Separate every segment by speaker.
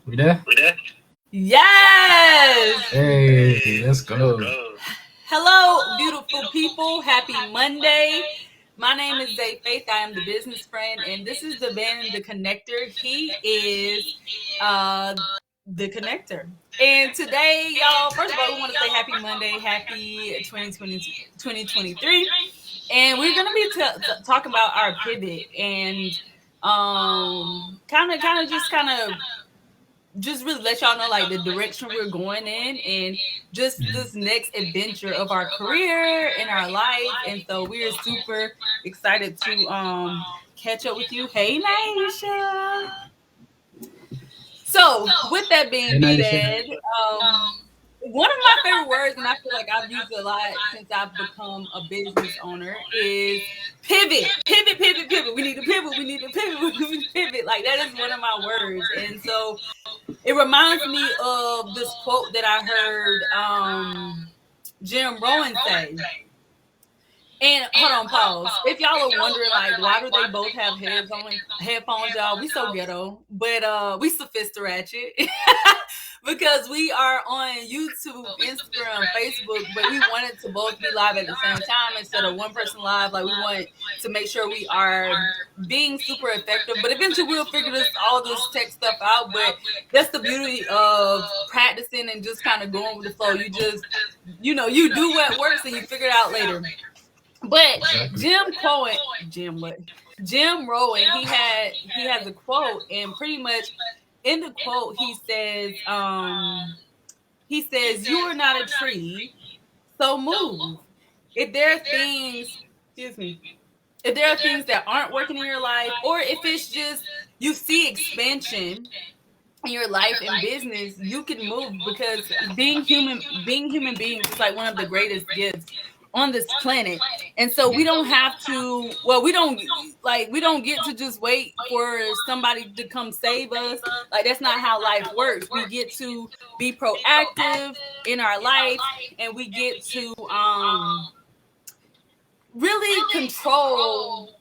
Speaker 1: We there?
Speaker 2: Yes!
Speaker 1: Hey, let's go.
Speaker 2: Hello, beautiful people. Happy Monday. My name is Xaye. I am the business friend, and this is Devann the Connector. He is the connector. And today, y'all, first of all, we want to say happy Monday, happy 2023. And we're going to be talking about our pivot and just really let y'all know like the direction we're going in and just this next adventure of our career and our life. And so we're super excited to catch up with you. Hey Naisha. So with that being
Speaker 1: Hey, Naisha.
Speaker 2: said, one of my favorite words, and I feel like I've used it a lot since I've become a business owner, is pivot. Pivot, pivot, pivot. We need to pivot. We need to pivot. We need to pivot. Like that is one of my words. And so it reminds me of this quote that I heard Rohn say. And hold on, pause. If y'all are wondering, like, why do they both have headphones, y'all? We so ghetto, but we sophisticated because we are on YouTube, Instagram, Facebook, but we wanted to both be live at the same time instead of one person live. Like, we want to make sure we are being super effective. But eventually, we'll figure all this tech stuff out. But that's the beauty of practicing and just kind of going with the flow. You just, you do what works and you figure it out later. But
Speaker 1: Exactly.
Speaker 2: Jim Rohn, he has a quote, and pretty much in the quote he says, "You are not a tree, so move. If there are things, excuse me, if there are things that aren't working in your life, or if it's just you see expansion in your life and business, you can move because being human beings is like one of the greatest gifts on this planet. And so we don't have to, well, we don't get to just wait for somebody to come save us. Like that's not how life works. We get to be proactive in our life, and we get to really control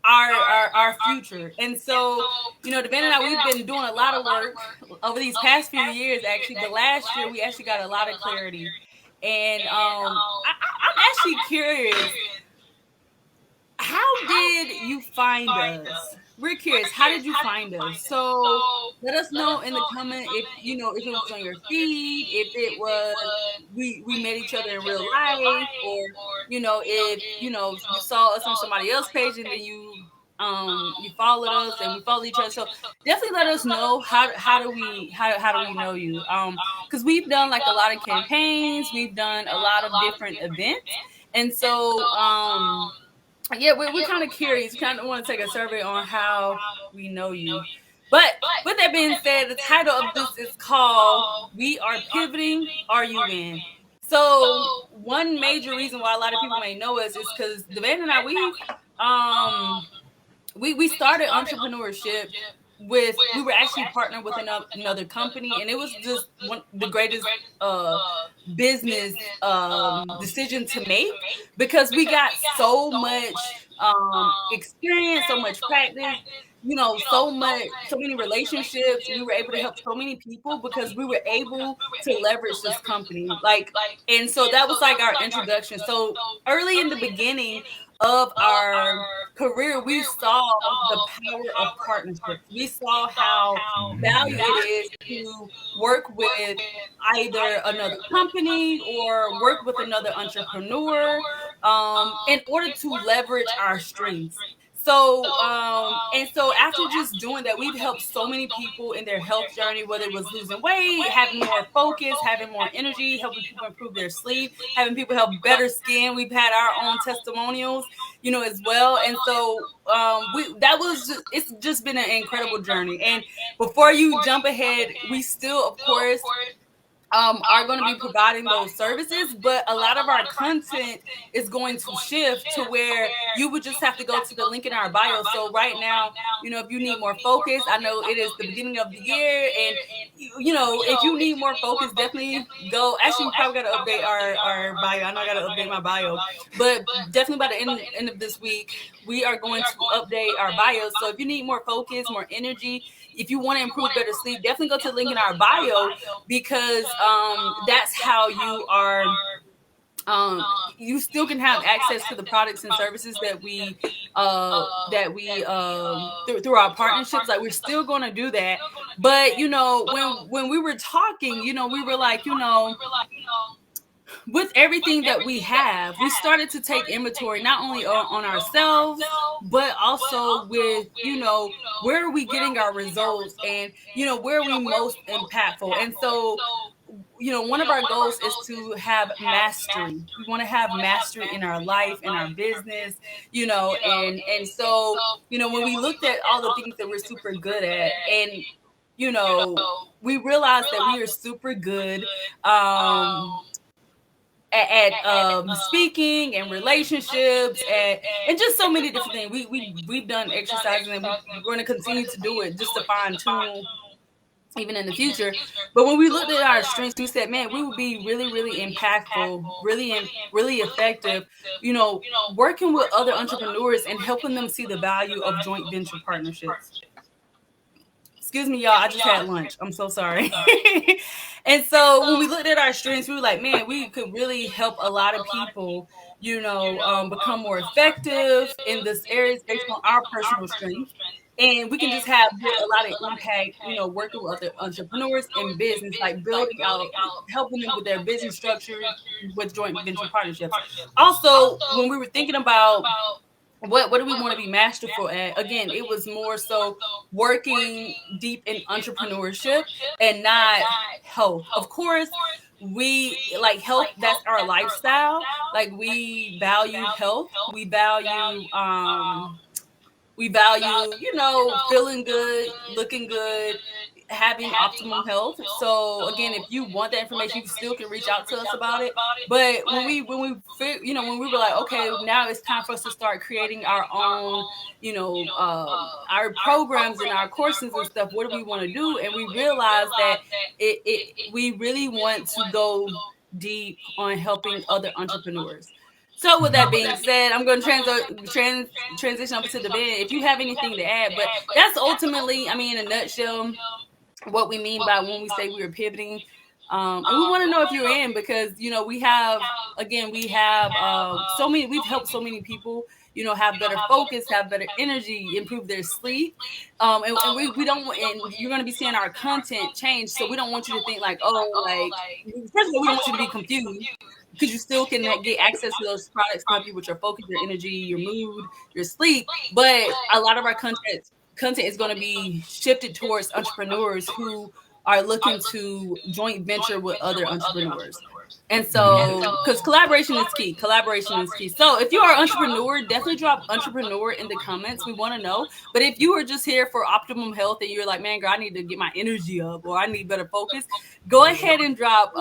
Speaker 2: our future. And so, Devann and I, we've been doing a lot of work over these past few years, actually. But last year, we actually got a lot of clarity. And I'm actually curious, how did you find us? We're curious, how did you find us? So let us know in the comment if it was on your feed, if it was we met each other in real life, or if you saw us on somebody else's page and then you followed us and we followed each other. So definitely let us know how do we know you? Because we've done like a lot of campaigns, we've done a lot of different events, and so yeah, we're kind of curious. We kind of want to take a survey on how we know you. But with that being said, the title of this is called "We Are Pivoting. Are You In?" So one major reason why a lot of people may know us is because Devann and I, um we started entrepreneurship with, we were actually partnered with another company, and it was just the greatest business decision to make, because we got so much experience, so much practice, so many relationships. We were able to help so many people because we were able to leverage this company. And so that was like our introduction. So early in the beginning of our career, we saw the power of partnerships. We saw how value it is to work with either another company or work with another entrepreneur, in order to leverage our strengths. So after just doing that, we've helped so many people in their health journey, whether it was losing weight, having more focus, having more energy, helping people improve their sleep, having people have better skin. We've had our own testimonials, as well. And so it's just been an incredible journey. And before you jump ahead, we still, of course, are going to be providing those services, but a lot of our content is going to shift to where you would just have to go to the link in our bio. So right now, if you need more focus, I know it is the beginning of the year, and if you need more focus, definitely go. Actually, we probably got to update our bio. I know I got to update my bio, but definitely by the end of this week, we are going to update our bio. So if you need more focus, more energy, if you want to improve better sleep, definitely go to the link in our bio, because that's how you are you still can have access to the products and services that we through our partnerships. Like, we're still going to do that. But when we were talking, we were like, with everything that we have, we started to take inventory not only on ourselves, but also with, where are we getting our results, and, where are we most impactful. And so, one of our goals is to have mastery. We want to have mastery in our life, in our business, and so, when we looked at all the things that we're super good at, and, we realized that we are super good, at speaking and relationships, and just so many different things. We've done exercises, and we're going to continue to do it just to fine tune even in the future. But when we looked at our strengths, we said, man, we would be really, really impactful, really effective, working with other entrepreneurs and helping them see the value of joint venture partnerships. Excuse me, y'all, I just had lunch. I'm so sorry. And so when we looked at our strengths, we were like, man, we could really help a lot of people, become more effective in this area based on our personal strengths. And we can just have a lot of impact, working with other entrepreneurs in business, like building out, helping them with their business structure with joint venture partnerships. Also, when we were thinking about what do we want to be masterful at, again, it was more so working deep in entrepreneurship and not health. Of course, we like health, that's our lifestyle. Like, we value health, we value feeling good, looking good, having optimal health. So again, if you want that information, you still can reach out to us about it. But when we were like, okay, now it's time for us to start creating our own, our programs and our courses and stuff. What do we want to do? And we realized that we really want to go deep on helping other entrepreneurs. So with that being said, I'm going to transition over to Devann. If you have anything to add, but that's ultimately, in a nutshell, what we mean by when we say we are pivoting. And we want to know if you're in, because, we have so many, we've helped so many people, have better focus, have better energy, improve their sleep. And we don't want, and you're going to be seeing our content change. So we don't want you to think like, first of all, we don't want you to be confused, because you still can get access to those products to help you with your focus, your energy, your mood, your sleep. But a lot of our content is going to be shifted towards entrepreneurs who are looking to joint venture with other entrepreneurs. And so, because collaboration is key. So if you are an entrepreneur, definitely drop entrepreneur in the comments. We want to know. But if you are just here for optimum health and you're like, man, girl, I need to get my energy up, or I need better focus, go ahead and drop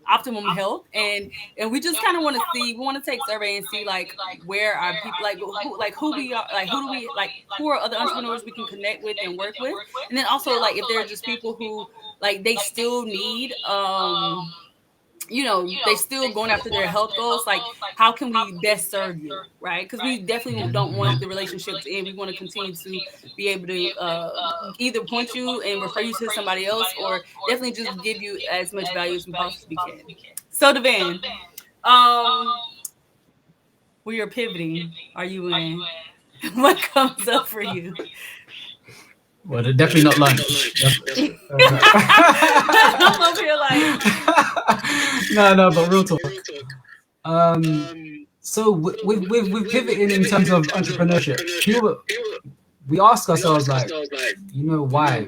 Speaker 2: optimum health, and we just kind of want to see, we want to take survey and see like where our people, who we are, who are other entrepreneurs we can connect with and work with. And then also, like, if there are just people who they still need they still going after their health goals, like, how can we best serve you, right? Because we definitely don't want the relationship to end. We want to continue to be able to either point you and refer you to somebody else, or definitely just give you as much value as we possibly can. So Devann, we are pivoting. Are you in? What comes up for you?
Speaker 1: Well, they're definitely not lunch.
Speaker 2: I'm up here like
Speaker 1: no, but real talk. So with pivoting in terms of entrepreneurship, we ask ourselves, like, why?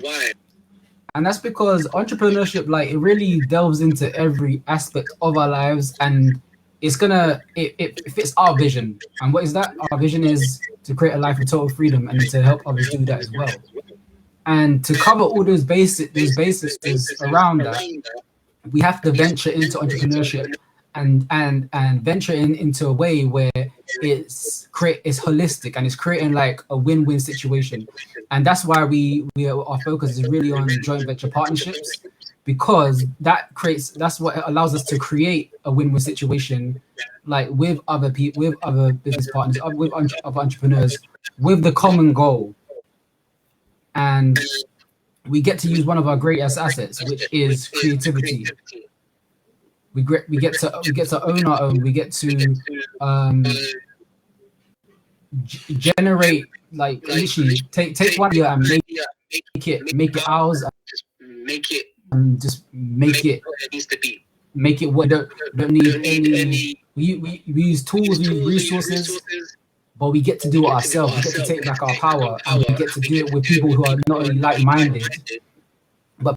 Speaker 1: And that's because entrepreneurship, like, it really delves into every aspect of our lives, and it fits our vision. And what is that? Our vision is to create a life of total freedom and to help others do that as well. And to cover all those basics around that, we have to venture into entrepreneurship and venture into a way where it's holistic and it's creating like a win-win situation. And that's why our focus is really on joint venture partnerships, because that's what allows us to create a win-win situation, like with other people, with other business partners, with other entrepreneurs, with the common goal. and we get to use one of our greatest assets, which is creativity. We get to own our own. We get to generate, like, literally take one idea and make it ours, and just make it what don't need any. We use tools, we use resources, but we get to do it ourselves. We get to take back our power, and we get to do it with people who are not only like-minded, but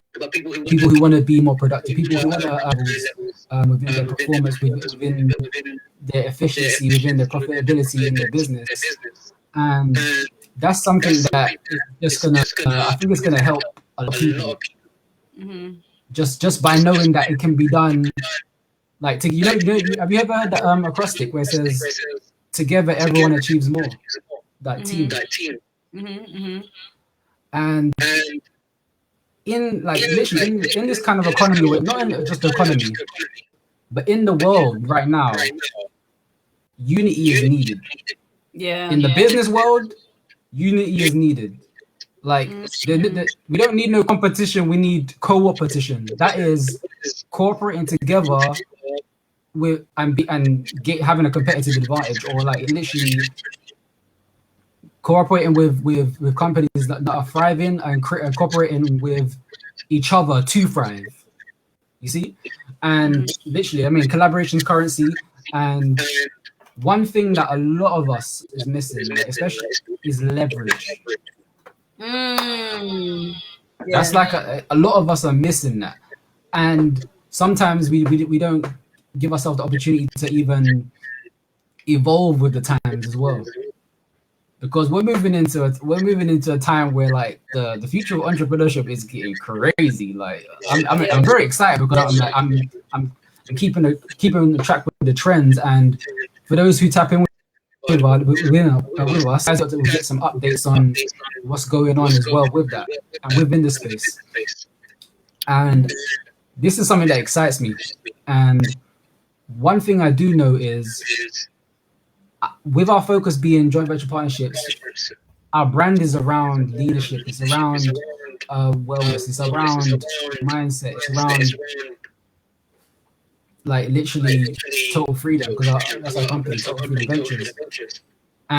Speaker 1: people who want to be more productive, people who want to within their performance, within their efficiency, within their profitability in their business. And that's something that is just gonna, I think it's gonna help a lot of people.
Speaker 2: Mm-hmm.
Speaker 1: Just by knowing that it can be done. Like, have you ever heard that acrostic where it says, "Together, everyone achieves more." That team.
Speaker 2: Mm-hmm. Mm-hmm.
Speaker 1: And in, like, literally in this kind of economy, not in just the economy, but in the world right now, unity is needed.
Speaker 2: Yeah.
Speaker 1: In the business world, unity is needed. Like, we don't need no competition. We need co-opetition. That is cooperating together with having a competitive advantage, or like literally cooperating with companies that are thriving, and cooperating with each other to thrive. You see, and literally, I mean, collaboration's currency. And one thing that a lot of us is missing, like, especially, is leverage.
Speaker 2: Yeah.
Speaker 1: That's like a lot of us are missing that, and sometimes we don't give ourselves the opportunity to even evolve with the times as well, because we're moving into a time where, like, the future of entrepreneurship is getting crazy. Like, I'm very excited, because I'm keeping track with the trends, and for those who tap in with us, we'll get some updates on what's going on as well with that and within the space. And this is something that excites me. And one thing I do know is, with our focus being joint venture partnerships, our brand is around leadership. It's around wellness. It's around mindset. It's around, like, literally total freedom, because that's our company, Total Freedom Ventures.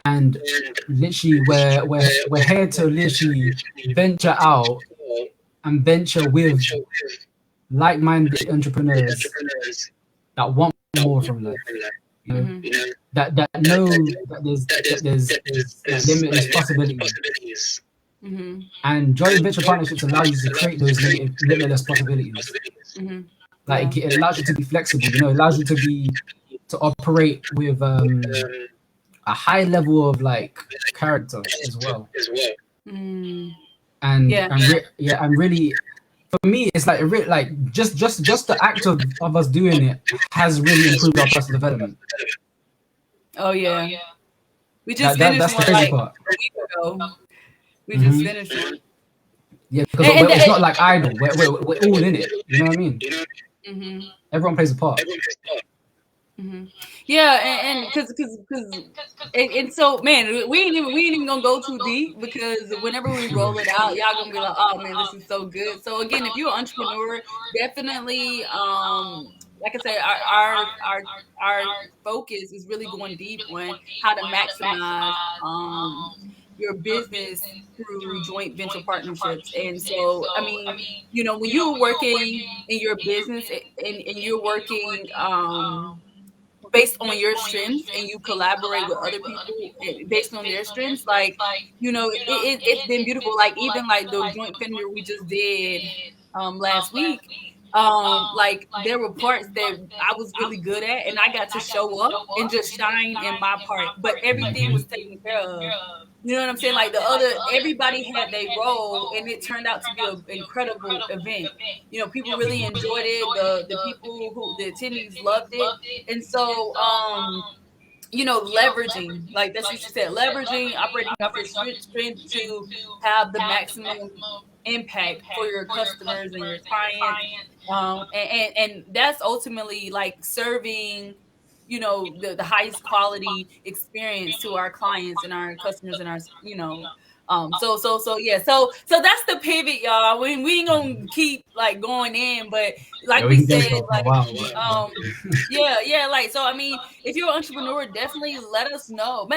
Speaker 1: And literally, we're here to literally venture out and venture with like-minded entrepreneurs that want more from life. You know, that know that there's limitless possibilities. And joint venture partnerships allow you to create those limitless possibilities. Like, it allows you to be flexible. You know, it allows you to operate with a high level of, like, character as well. And really, for me, it's like just the act of us doing it has really improved our personal development.
Speaker 2: Oh yeah, we just finished
Speaker 1: that's the
Speaker 2: one,
Speaker 1: crazy
Speaker 2: like,
Speaker 1: part.
Speaker 2: a week ago. We just finished one.
Speaker 1: Yeah, because it's not like idle. We're all in it. You know what I mean? Everyone plays a part.
Speaker 2: Yeah, and because so, man, we ain't even gonna go too deep, because whenever we roll it out, y'all gonna be like, oh man, this is so good. So again, if you're an entrepreneur, definitely, like I said, our focus is really going deep on how to maximize your business through joint venture partnerships. And so, I mean, when you're working in your business, and you're working based on your strengths, and you collaborate with other people based on their strengths, like, it's been beautiful. Like, even like the joint venture we just did last week, like, there were parts that I was really good at, and I got to show up and just shine in my part, but everything was taken care of. You know what I'm saying? Like, everybody had their role, and it turned out to be an incredible event. People really enjoyed it. The attendees loved it. And so, leveraging, like, that's what you said, leveraging, operating off your strength to have the maximum impact for your customers and your clients. And that's ultimately, like, serving, the highest quality experience to our clients and our customers and our, So yeah. So that's the pivot, y'all. We ain't gonna keep like going in, but like
Speaker 1: Yeah, we
Speaker 2: we
Speaker 1: can go
Speaker 2: said,
Speaker 1: for a
Speaker 2: like
Speaker 1: while, but
Speaker 2: yeah. Like, so I mean, if you're an entrepreneur, definitely let us know.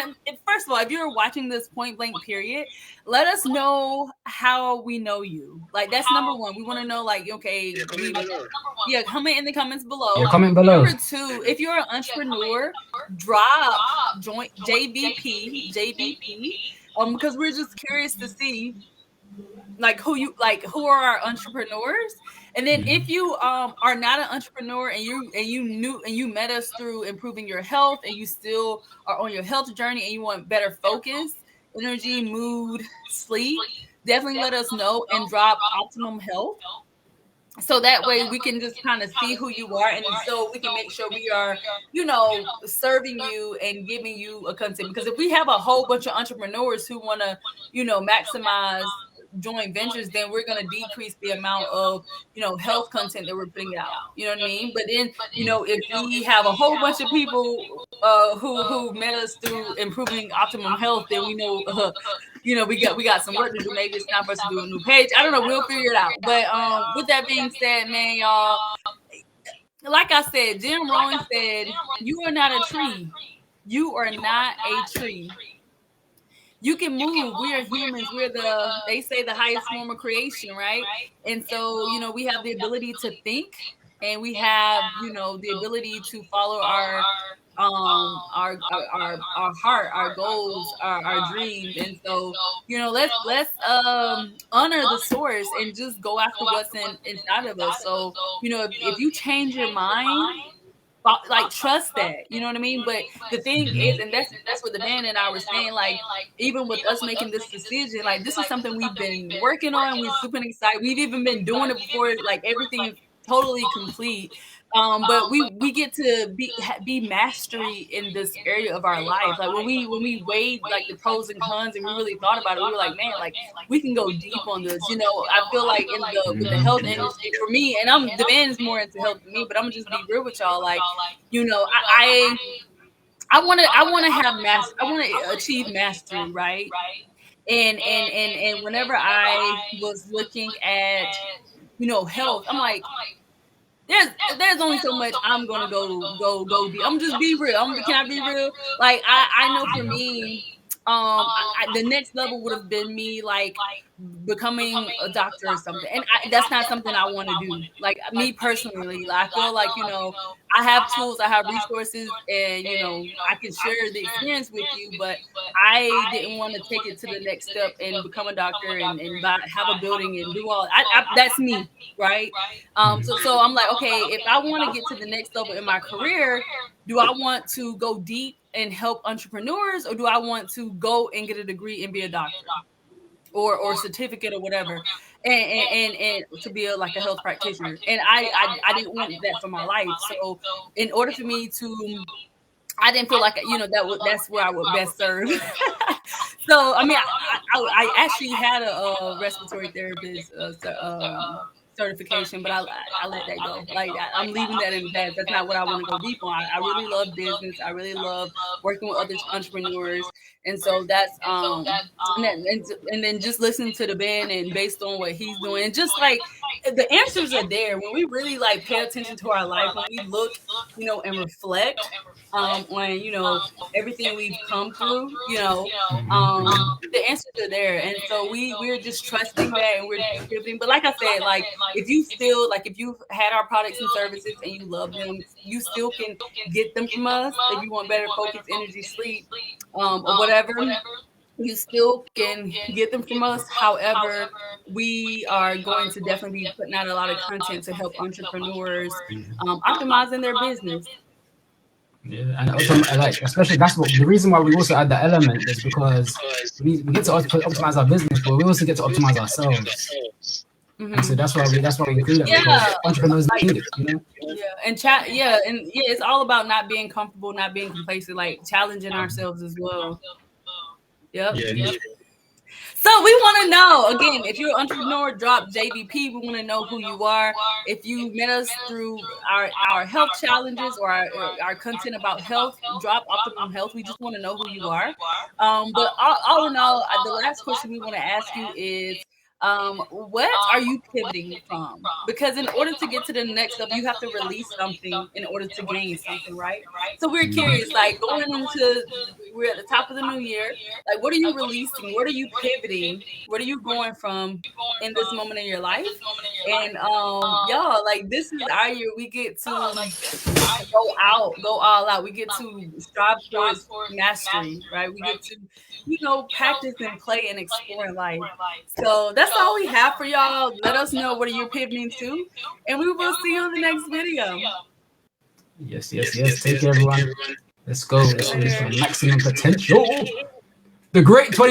Speaker 2: First of all, if you're watching this point blank period, let us know how we know you. Like, that's number one. We want to know, like, okay, comment in the comments below.
Speaker 1: yeah, comment below.
Speaker 2: Number two, if you're an entrepreneur, drop joint JBP, because we're just curious to see like who are our entrepreneurs. And then if you are not an entrepreneur and you met us through improving your health, and you still are on your health journey and you want better focus, energy, mood, sleep, definitely let us know and drop optimum health, so that way we can just kind of see who you are, and so we can make sure we are, serving you and giving you a content. Because if we have a whole bunch of entrepreneurs who want to, maximize joint ventures, then we're going to decrease the amount of, health content that we're putting out. You know what I mean? But then, if we have a whole bunch of people who met us through improving optimum health, then we know we got some work to do. Maybe it's time for us to do a new page. I don't know. We'll figure it out. But with that being said, man, y'all, like I said, Jim Rohn said, "You are not a tree. You are not a tree. You can move. We are humans. They say the highest form of creation, right? And so, we have the ability to think, and we have, the ability to follow our heart, our goals, our dreams. And so, let's honor the source and just go after what's inside of us. So, if you change your mind, like, trust that, you know what I mean? But the thing is, and that's what Devann and I were saying, like, even with us making this decision, like, this is something we've been working on. We're super excited. We've even been doing it before, like, everything is totally complete. But we get to be mastery in this area of our life. Like, when we weighed like the pros and cons and we really thought about it, we were like, man, like, we can go deep on this. I feel like with the health industry, for me, and Devann is more into health than me, but I'm gonna just be real with y'all. Like, I want to I want to achieve mastery, right? And whenever I was looking at, health, I'm like, there's only so much I'm gonna go deep. I'm just be real. Can I be real? Like, I know for me, the next level would have been me, like, becoming a doctor or something, and that's not something I want to do. Like, me personally, I feel like, I have tools, I have resources, and I can share the experience with you, but I didn't want to take it to the next step and become a doctor and have a building and do all. That's me, right? So I'm like, okay, if I want to get to the next level in my career, do I want to go deep and help entrepreneurs, or do I want to go and get a degree and be a doctor or certificate or whatever, and to be like a health practitioner? And I didn't want that for my life. So in order for me to, I didn't feel like, that's where I would best serve. So I mean, I actually had a respiratory therapist certification, but I let that go. Like, I'm leaving that in the past. That's not what I want to go deep on. I really love business. I really love working with other entrepreneurs, and so that's and then just listening to the band, and based on what he's doing, and just like the answers are there when we really like pay attention to our life, when we look, and reflect on everything we've come through, the answers are there. And so we're just trusting that, and we're pivoting. But like I said, like, if you've had our products and services and you love them, you still can get them from us. If you want better focus, energy, sleep, or whatever, you still can get them from us. However, we are going to definitely be putting out a lot of content to help entrepreneurs optimize in their business.
Speaker 1: Yeah, and also, like, especially that's what the reason why we also add that element is because we get to optimize our business, but we also get to optimize ourselves. And so that's why we include it, because entrepreneurs need it,
Speaker 2: Yeah, and it's all about not being comfortable, not being complacent, like challenging ourselves as well. Yep. So we want to know, again, if you're an entrepreneur, drop JVP. We want to know who you are. If you met us through our health challenges or our content about health, drop Optimum Health. We just want to know who you are. But all in all, the last question we want to ask you is, what are you pivoting from? Because in order to get to the next step, you have to release something in order to gain something, right? So we're curious, like going into, we're at the top of the new year, like what are you releasing? What are you pivoting? What are you going from in this moment in your life? And y'all, like this is our year. We get to go all out. We get to strive towards mastery, right? We get to, practice and play and explore life. So that's all we have for y'all. Let us know what are you pivoting to, and we will see you in the next video.
Speaker 1: Yes. Take care, everyone. Let's go. Let's reach our maximum potential. The great 20.